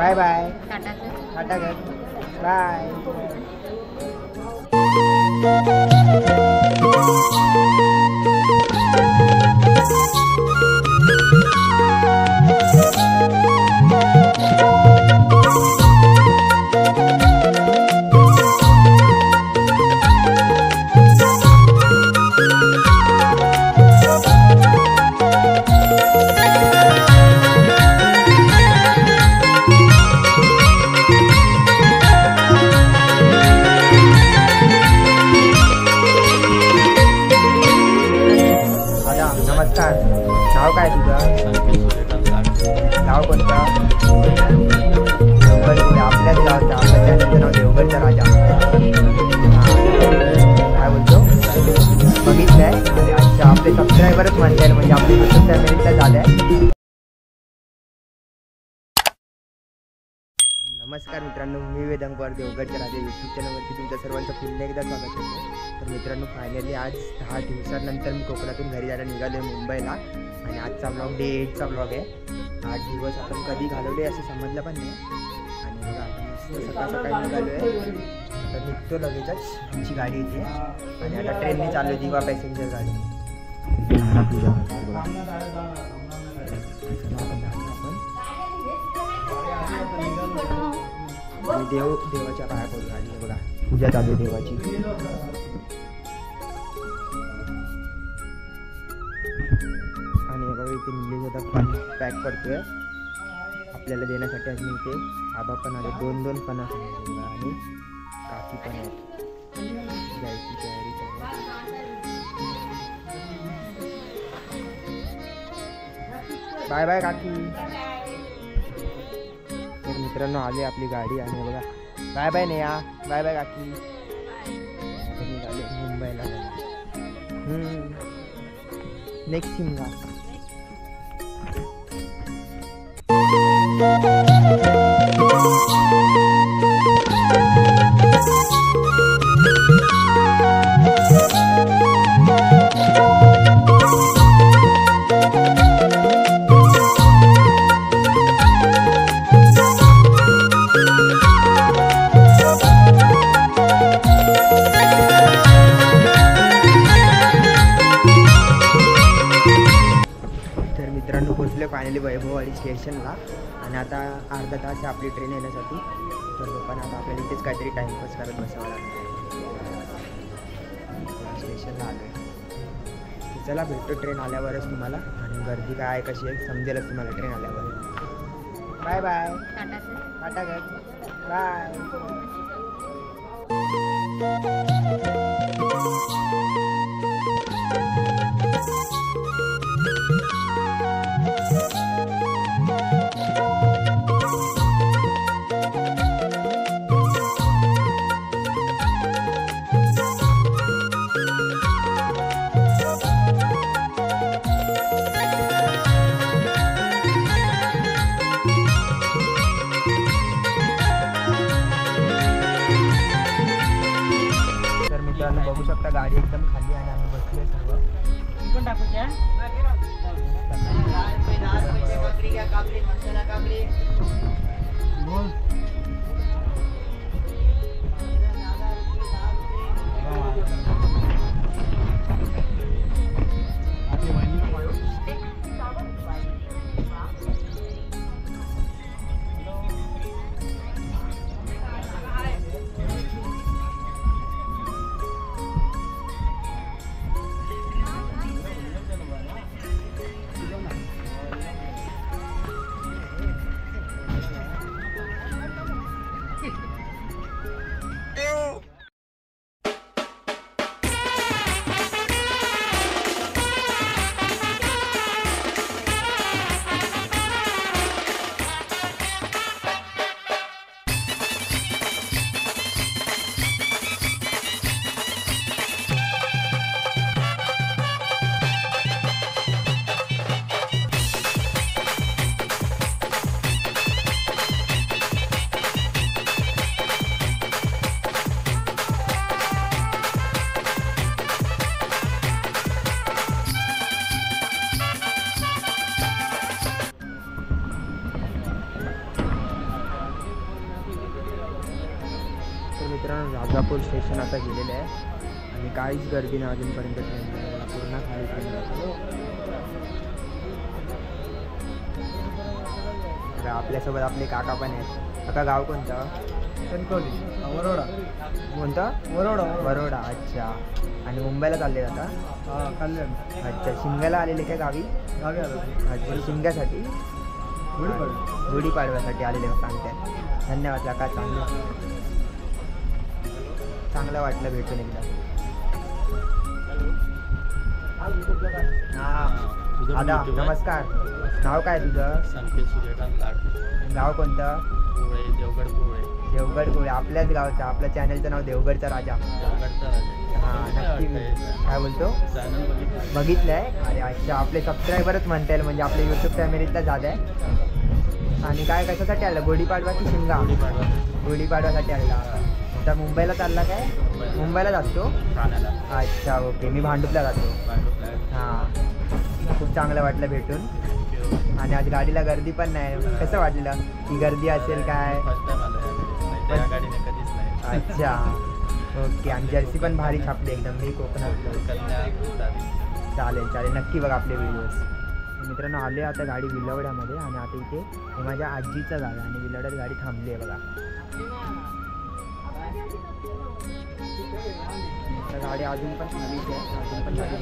Bye bye, Tata Tata कर, bye. नमस्कार, नाव काय तुझं? नाव कोणतं? आपल्याच गावचं, आपल्या चॅनलचं नाव देवगडचा राजा. काय बोलतो? बघितलंय? अच्छा, आपले सबस्क्रायबरच म्हणता येईल, म्हणजे आपली युट्यूब चॅनलला झालं आहे. नमस्कार मित्रांनो, मी वेदांत पवार, देवगडच्या राजा यूट्यूब चॅनलवरती तुमच्या सर्वांचं पुन्हा एकदा स्वागत करतो. तर मित्रांनो, फायनली आज 10 दिवसांनंतर मी कोकणातून घरी जायला निघालो आहे मुंबईला. आणि आजचा ब्लॉग डे 8चा ब्लॉग आहे. 8 दिवस आपण कधी घालवले असं समजलं पण नाही. आणि बघा, आता मस्त सकाळ सकाळी निघालो आहे. आता निघतो लगेचच, आमची गाडी येते. आणि आता ट्रेनने चाललो, दिवा पॅसेंजर गाडी. आणि देवाच्या पाया पडून आली बघा, पूजा चालू देवाची. आणि बघा इथे निलेश आता फन पॅक करतोय आपल्याला देण्यासाठी. आज मी इथे आबा पण आले, 2-2 फणस बघा, आणि काकी पण आहेत. जायची तयारी चालू. बाय बाय काकी. तर मित्रांनो, आले आपली गाडी. आणि बघा, bye bye Neha, bye bye काकी. निघाले मुंबईला. नेक्स्ट शिमगा. मित्रांनो, पोचले फायनली वैभववाडी स्टेशनला. आणि आता अर्धा तास आहे आपली ट्रेन येण्यासाठी. तर लोकांना आता आपल्याला इथेच काहीतरी टाईमपास करत बसावं लागेल. स्टेशनला आलो आहे. चला, भेटतो ट्रेन आल्यावरच तुम्हाला. आणि गर्दी काय आहे, कशी आहे, समजेलच तुम्हाला ट्रेन आल्यावर. बाय बाय, टाटा कर, बाय. बघू शकता गाडी मित्रांनो राजापूर स्टेशन आता गेलेलं आहे आणि काहीच गर्दी नाही अजूनपर्यंत ट्रेनला, पूर्ण खाली ट्रेन. आपल्यासोबत आपले काका पण आहेत. काका गाव कोणतं? कणकवली, वरोडा. कोणतं? वरोडा. वरोडा. अच्छा. आणि मुंबईला चालले आता? कल्याण. अच्छा. शिमग्याला आलेले काय गावी? गावी आलो. अच्छा. शिमग्यासाठी? गुढीपाडव्यासाठी आलेले सांगतात. धन्यवाद काका. चांगलं वाटलं भेटून एकदा. हां दादा नमस्कार. नाव काय तुझं? संकेत सूर्यकांत लाड. गाव कोणतं? पोळे, देवगड पोळे. देवगड पोळे. आपल्याच गावचं. आपल्या चॅनलचं नाव देवगडचा राजा. देवगडचा राजा. हां नक्की. काय बोलतो? चॅनल बघितलं आहे. अरे अच्छा. आपले सबस्क्रायबरच म्हणता येईल, म्हणजे आपल्या यूट्यूब फॅमिलीतला जात आहे. आणि काय कशासाठी आलं? गुढीपाडवा की शिमगा? गुढीपाडव्यासाठी आलेला. तर मुंबईला चालला काय? मुंबईला जातो? अच्छा ओके. मी भांडुपला जातो. हां खूप चांगलं वाटलं भेटून. आणि आज गाडीला गर्दी पण नाही. कसं वाटलं की गर्दी असेल काय? अच्छा ओके. आणि जर्सी पण भारी छापली एकदम. मी कोकणातलं. चालेल चालेल नक्की बघा आपले व्हिडिओज. मित्रांनो आले आता गाडी विलवड्यामध्ये आणि आता इथे हे माझ्या आजीचं गाव आहे आणि विलवड्यात गाडी थांबली आहे बघा. गाडी अजून पण खालीच आहे. अजून पण गाडी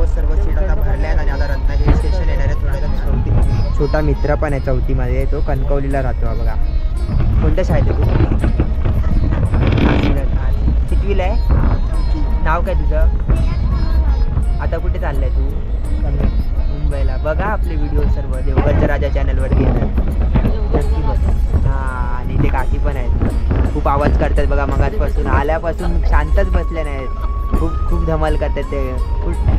सर्व सीट आता भरल्या आहेत आणि आता रत्नागिरी स्टेशन येणार आहे. थोड्या छोटा मित्र पण आहे चौथीमध्ये. तो कणकवलीला राहतो हा बघा. कोणत्या शाळेत आहे तू? कितवीला आहे? नाव काय तुझं? आता कुठे चाललं आहे तू? मुंबईला. बघा आपले व्हिडिओ सर्व देवगडच्या राजा चॅनलवरती येतात नक्की बघ. हां आणि ते काकी पण आहेत. खूप आवाज करतात बघा. मगाचपासून आल्यापासून शांतच बसले नाहीत. खूप खूप धमाल करतात ते.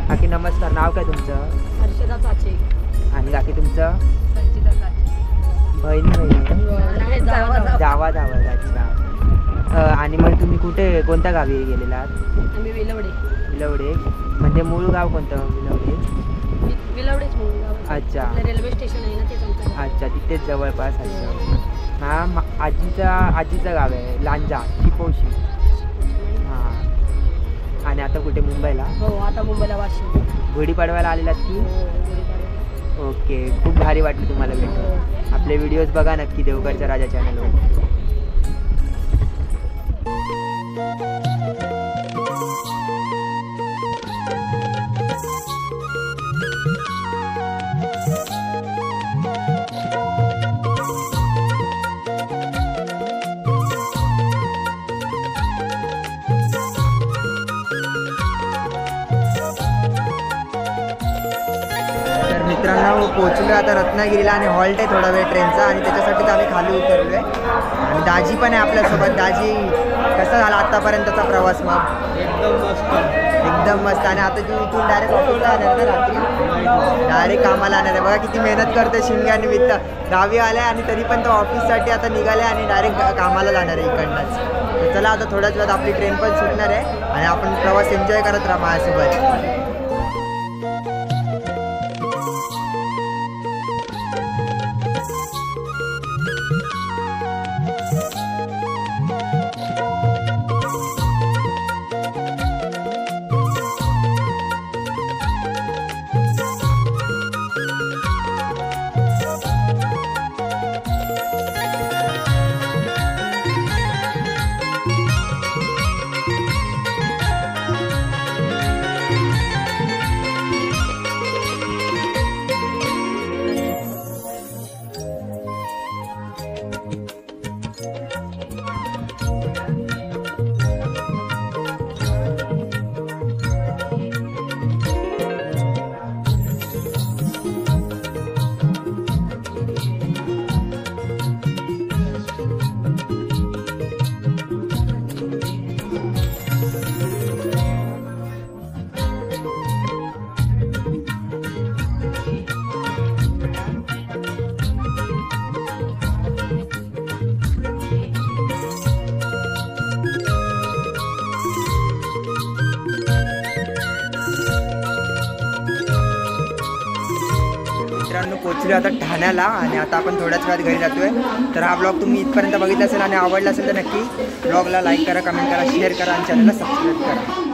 काकी नमस्कार. नाव काय तुमचं? हर्षदा चाचे. आणि काकी तुमचं? संचिता चाचे. बहिणी जावा. अच्छा. आणि मग तुम्ही कुठे कोणत्या गावी गेलेलात? आम्ही विलवडे. विलवडे म्हणजे मूळ गाव कोणतं? विलवडेच मूळ गाव. अच्छा. रेल्वे स्टेशन आहे ना ते तुमचं. अच्छा तिथेच जवळपास. अच्छा. हां आजीचं गाव आहे लांजा चिपोशी. हां. आणि आता कुठे? मुंबईला. हो आता मुंबईला वाशिम. गुढीपाडव्याला आलेलात की? ओके. खूप भारी वाटलं तुम्हाला भेटून. आपले व्हिडिओज बघा नक्की देवगडच्या राजा चॅनलवर. मित्रांनो पोचलो आता रत्नागिरीला आणि हॉल्ट आहे थोडा वेळ ट्रेनचा आणि त्याच्यासाठीच आम्ही खाली उतरलो आहे. आणि दाजी पण आहे आपल्यासोबत. दाजी कसा झाला आत्तापर्यंतचा प्रवास? मग एकदम मस्त. आणि आता तू इथून डायरेक्ट ऑफिसला येणार ना रात्री? डायरेक्ट कामाला येणार आहे. बघा किती मेहनत करते शिमग्यानिमित्त. गावी आल्या आणि तरी पण तो ऑफिससाठी आता निघाले आणि डायरेक्ट कामाला जाणार आहे इकडनंच. तर चला आता थोड्याच वेळात आपली ट्रेन पण सुटणार आहे आणि आपण प्रवास एन्जॉय करत राहा माझ्यासोबत. मित्रांनो पोहोचलो आता ठाण्याला आणि आता आपण थोड्याच वेळात घरी जातोय. तर हा ब्लॉग तुम्ही इथपर्यंत बघितला असेल आणि आवडला असेल तर नक्की ब्लॉगला लाईक करा, कमेंट करा, शेअर करा आणि चॅनलला सबस्क्राईब करा.